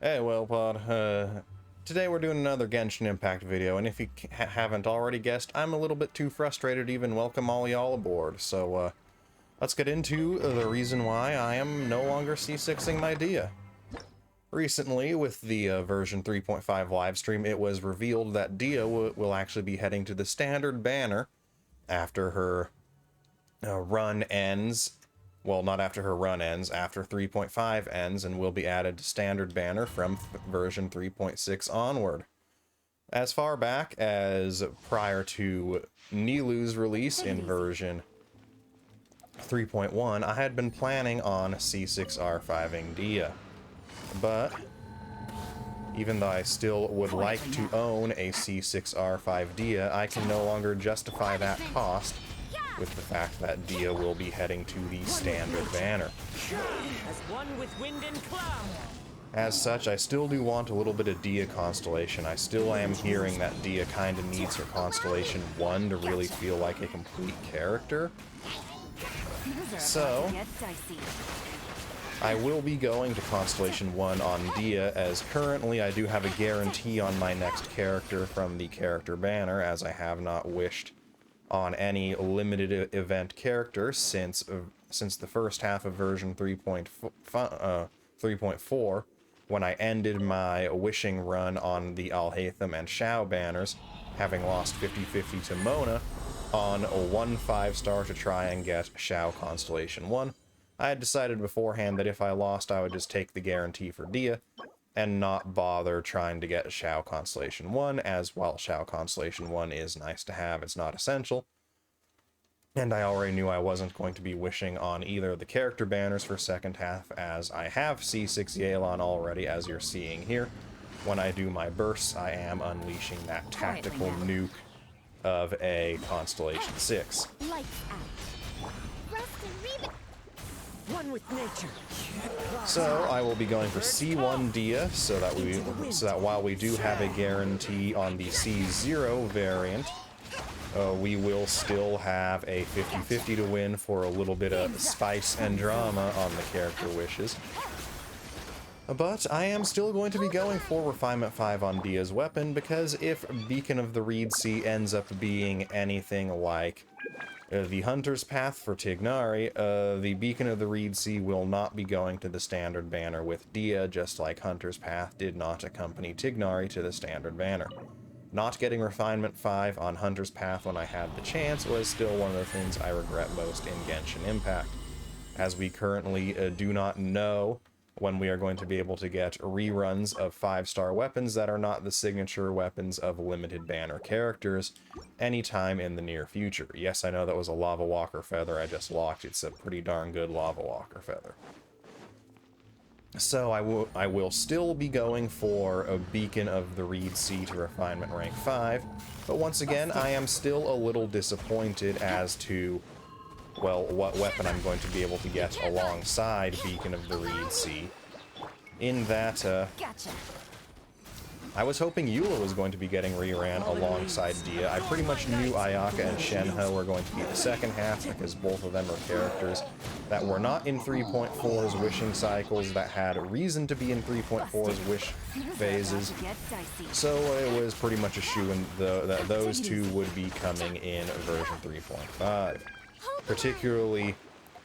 Hey, well, Pod, today we're doing another Genshin Impact video, and if you haven't already guessed, I'm a little bit too frustrated to even welcome all y'all aboard, so, let's get into the reason why I am no longer C6ing my Dehya. Recently, with the version 3.5 livestream, it was revealed that Dehya will actually be heading to the standard banner after her run ends. Well, not after her run ends, after 3.5 ends, and will be added to standard banner from version 3.6 onward. As far back as prior to Nilou's release in version 3.1, I had been planning on C6R5ing Dehya. But even though I still would like to own a C6R5 Dehya, I can no longer justify that cost with the fact that Dehya will be heading to the standard banner. As such, I still do want a little bit of Dehya Constellation. I still am hearing that Dehya kind of needs her Constellation 1 to really feel like a complete character. So, I will be going to Constellation 1 on Dehya, as currently I do have a guarantee on my next character from the character banner, as I have not wished on any limited event character since the first half of version 3.4, when I ended my wishing run on the Alhaitham and Shao banners, having lost 50-50 to Mona on a 1 5-star to try and get Shao Constellation 1. I had decided beforehand that if I lost, I would just take the guarantee for Dehya and not bother trying to get Shao Constellation 1, as while Shao Constellation 1 is nice to have, it's not essential. And I already knew I wasn't going to be wishing on either of the character banners for second half, as I have C6 Yelan already, as you're seeing here. When I do my bursts, I am unleashing that tactical nuke of a Constellation 6. One with nature. So I will be going for C1 Dehya, so that while we do have a guarantee on the C0 variant, we will still have a 50-50 to win for a little bit of spice and drama on the character wishes. But I am still going to be going for Refinement 5 on Dehya's weapon, because if Beacon of the Reed Sea ends up being anything like the Hunter's Path for Tignari, the Beacon of the Reed Sea will not be going to the standard banner with Dehya, just like Hunter's Path did not accompany Tignari to the standard banner. Not getting Refinement 5 on Hunter's Path when I had the chance was still one of the things I regret most in Genshin Impact, as we currently do not know when we are going to be able to get reruns of 5-star weapons that are not the signature weapons of limited banner characters anytime in the near future. Yes, I know that was a Lava Walker Feather I just locked. It's a pretty darn good Lava Walker Feather. So I will still be going for a Beacon of the Reed Sea to Refinement rank 5, but once again, I am still a little disappointed as to, well, what weapon I'm going to be able to get alongside Beacon of the Reed Sea, in that, I was hoping Eula was going to be getting reran alongside Dehya. I pretty much knew Ayaka and Shenhe were going to be the second half, because both of them are characters that were not in 3.4's wishing cycles, that had a reason to be in 3.4's wish phases. So it was pretty much a shoo-in that those two would be coming in version 3.5. Particularly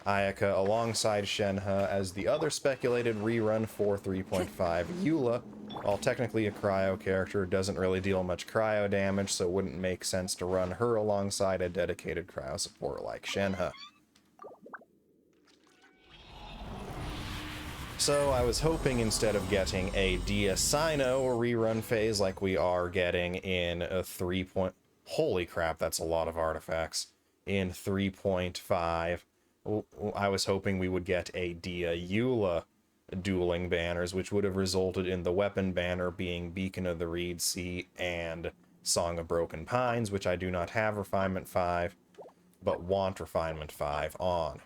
Ayaka alongside Shenhe, as the other speculated rerun for 3.5 Eula, while technically a cryo character, doesn't really deal much cryo damage, so it wouldn't make sense to run her alongside a dedicated cryo support like Shenhe. So I was hoping, instead of getting a Dehya Sino rerun phase like we are getting in a 3. Holy crap, that's a lot of artifacts. In 3.5, I was hoping we would get a Dehya Eula dueling banners, which would have resulted in the weapon banner being Beacon of the Reed Sea and Song of Broken Pines, which I do not have Refinement 5, but want Refinement 5 on.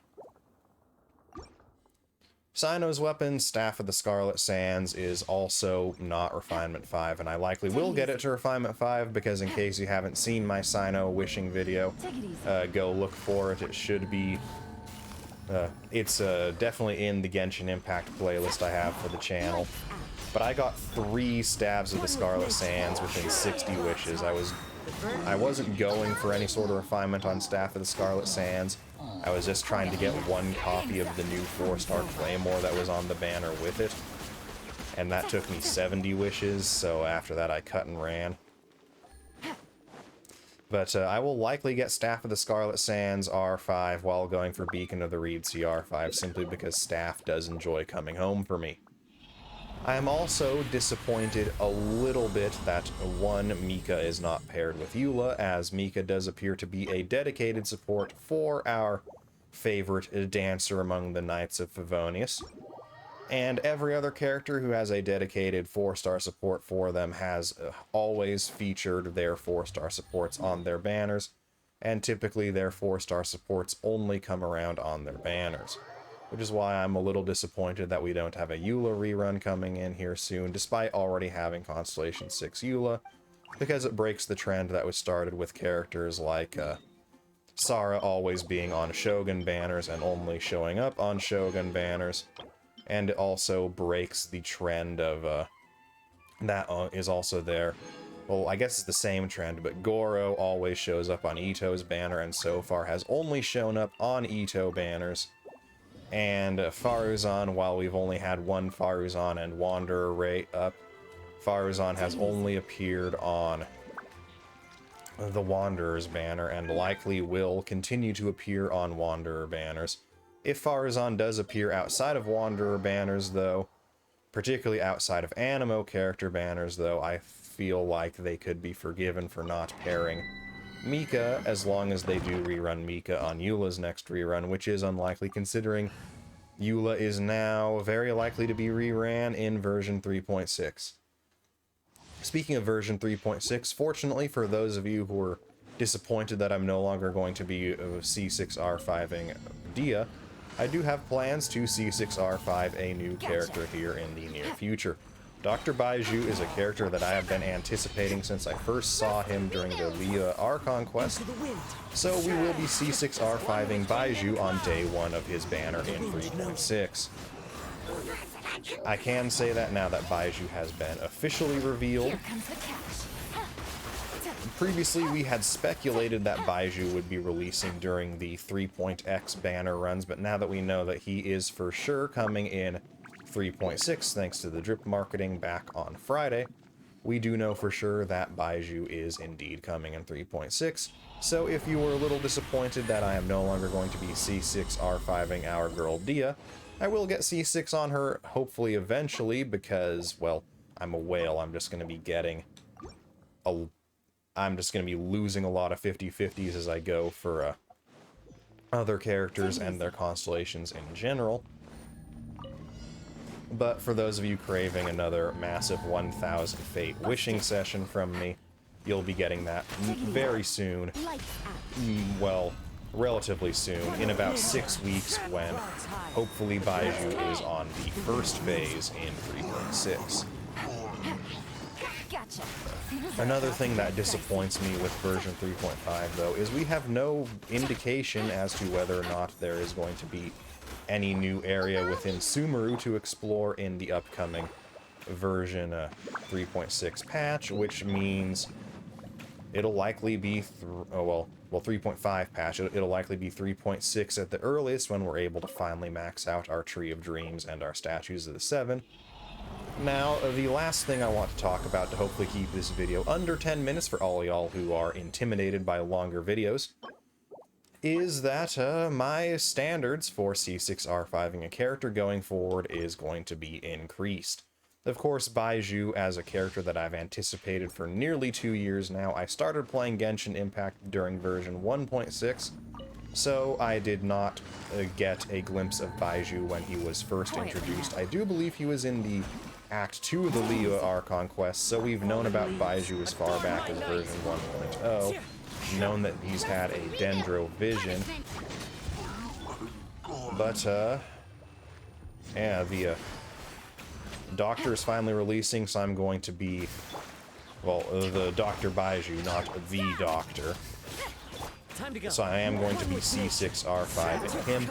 Sino's weapon, Staff of the Scarlet Sands, is also not Refinement 5, and I likely will get it to Refinement 5, because in case you haven't seen my Sino wishing video, go look for it. It should be It's definitely in the Genshin Impact playlist I have for the channel. But I got 3 stabs of the Scarlet Sands within 60 wishes. I wasn't going for any sort of refinement on Staff of the Scarlet Sands. I was just trying to get 1 copy of the new 4-star Claymore that was on the banner with it. And that took me 70 wishes, so after that I cut and ran. But I will likely get Staff of the Scarlet Sands R5 while going for Beacon of the Reed CR5, simply because Staff does enjoy coming home for me. I am also disappointed a little bit that, 1, Mika is not paired with Eula, as Mika does appear to be a dedicated support for our favorite dancer among the Knights of Favonius. And every other character who has a dedicated 4-star support for them has always featured their 4-star supports on their banners, and typically their 4-star supports only come around on their banners. Which is why I'm a little disappointed that we don't have a Eula rerun coming in here soon, despite already having Constellation 6 Eula, because it breaks the trend that was started with characters like Sara always being on Shogun banners and only showing up on Shogun banners. And it also breaks the trend of, that is also there. Well, I guess it's the same trend, but Goro always shows up on Ito's banner, and so far has only shown up on Ito banners. And Faruzan, while we've only had 1 Faruzan and Wanderer rate up, Faruzan has only appeared on the Wanderer's banner, and likely will continue to appear on Wanderer banners. If Faruzan does appear outside of Wanderer banners, though, particularly outside of Animo character banners, though, I feel like they could be forgiven for not pairing Mika, as long as they do rerun Mika on Eula's next rerun, which is unlikely considering Eula is now very likely to be reran in version 3.6. Speaking of version 3.6, fortunately for those of you who are disappointed that I'm no longer going to be C6R5ing Dehya, I do have plans to C6R5 a new character here in the near future. Dr. Baiju is a character that I have been anticipating since I first saw him during the Leah Archon quest, so we will be C6R5ing Baiju on day 1 of his banner in 3.6. I can say that now that Baiju has been officially revealed. Previously, we had speculated that Baiju would be releasing during the 3.x banner runs, but now that we know that he is for sure coming in 3.6, thanks to the drip marketing back on Friday, we do know for sure that Baiju is indeed coming in 3.6. So if you were a little disappointed that I am no longer going to be C6R5ing our girl Dehya, I will get C6 on her hopefully eventually because, well, I'm a whale. I'm just going to be losing a lot of 50-50s as I go for other characters and their constellations in general. But for those of you craving another massive 1000 Fate wishing session from me, you'll be getting that very soon. Well, relatively soon, in about 6 weeks, when hopefully Baiju is on the first phase in 3.6. Another thing that disappoints me with version 3.5, though, is we have no indication as to whether or not there is going to be any new area within Sumeru to explore in the upcoming version 3.6 patch, which means it'll likely be 3.5 patch. It'll likely be 3.6 at the earliest when we're able to finally max out our Tree of Dreams and our Statues of the Seven. Now, the last thing I want to talk about to hopefully keep this video under 10 minutes for all y'all who are intimidated by longer videos is that my standards for C6R5ing a character going forward is going to be increased. Of course, Baiju, as a character that I've anticipated for nearly 2 years now, I started playing Genshin Impact during version 1.6, so I did not get a glimpse of Baiju when he was first introduced. I do believe he was in the Act 2 of the Leah Archon quest, so we've known about Baiju as far back as version 1.0. Known that he's had a Dendro vision, but yeah, the Doctor is finally releasing, so I'm going to be, well, the Dr. Baiju, not the Doctor. So I am going to be C6R5 in him,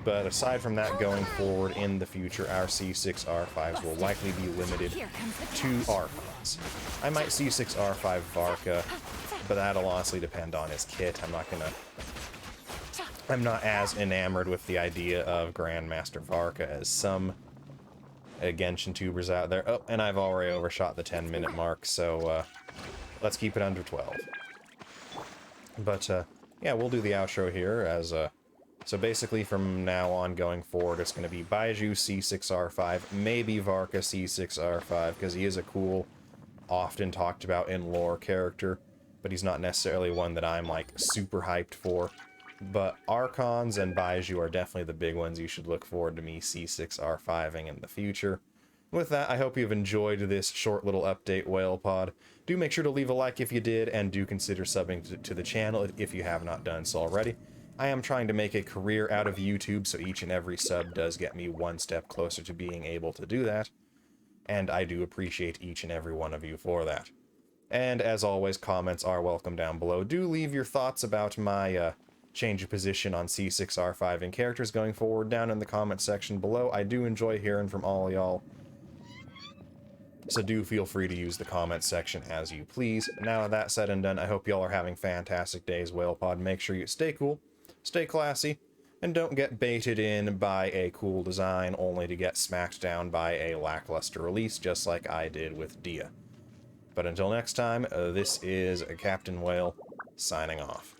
But aside from that, going forward in the future, our C6R5s will likely be limited to Archons. I might C6R5 Varka, but that'll honestly depend on his kit. I'm not as enamored with the idea of Grandmaster Varka as some Genshin tubers out there. Oh, and I've already overshot the 10-minute mark, so let's keep it under 12. But yeah, we'll do the outro here as so basically from now on going forward, it's going to be Baiju C6R5, maybe Varka C6R5, because he is a cool, often talked about in lore character, but he's not necessarily one that I'm like super hyped for. But Archons and Baiju are definitely the big ones you should look forward to me C6R5ing in the future. With that, I hope you've enjoyed this short little update, Whale Pod. Do make sure to leave a like if you did, and do consider subbing to the channel if you have not done so already. I am trying to make a career out of YouTube, so each and every sub does get me one step closer to being able to do that. And I do appreciate each and every one of you for that. And as always, comments are welcome down below. Do leave your thoughts about my change of position on C6R5 and characters going forward down in the comment section below. I do enjoy hearing from all y'all, so do feel free to use the comment section as you please. Now that said and done, I hope y'all are having fantastic days, WhalePod. Make sure you stay cool, stay classy, and don't get baited in by a cool design only to get smacked down by a lackluster release, just like I did with Dehya. But until next time, this is Captain Whale, signing off.